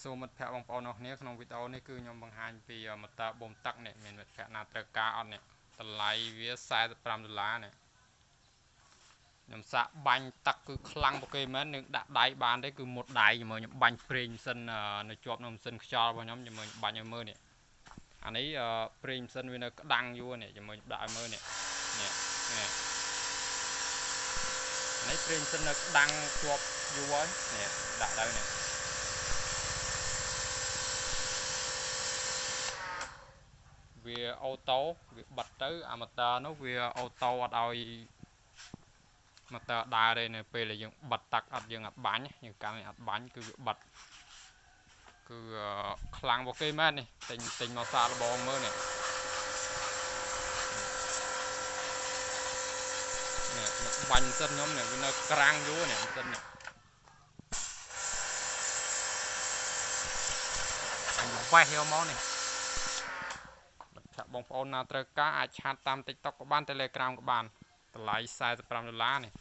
សូមមិត្តភ័ក្តិបងប្អូនអរគ្នាក្នុងវីដេអូនេះគឺខ្ញុំបង្ហាញពីម៉ូទ័របូមទឹកនេះមានមិត្តភ័ក្តិណាត្រូវការអត់នេះតម្លៃវា$45នេះខ្ញុំសាកបាញ់ទឹកគឺខ្លាំងប៉ុកេមែននឹងដាក់ដៃបានទេគឺមុតដៃជាមួយខ្ញុំបាញ់ប្រេងម៉ាស៊ីននៅជាប់នៅម៉ាស៊ីនខ្យល់របស់ខ្ញុំជាមួយបាញ់ឲ្យមើលនេះអានេះប្រេងម៉ាស៊ីនវានៅក្តាំងយួរនេះជាមួយដាក់ឲ្យមើលនេះនេះនេះប្រេងម៉ាស៊ីននៅក្តាំងជាប់យួរនេះដាក់ទៅនេះវាអូតូវាបិទទៅអាម៉ូទ័រនោះវាអូតូអត់ឲ្យម៉ូទ័រដើរទេនៅពេលដែលយើងបិទទឹកអត់យើងអត់បាញ់យើងកាន់អត់បាញ់គឺវាបិទគឺខ្លាំងប៉ុកេមែននេះទិញមកសាកល្បងមើលនេះបាញ់ម៉ាស៊ីនខ្ញុំនេះវានៅក្រាំងយូរនេះម៉ាស៊ីននេះអញវេះយកមកនេះបងប្អូនណាត្រូវការអាចឆាតតាម TikTok ក៏បាន Telegram ក៏បានតម្លៃ$45នេះ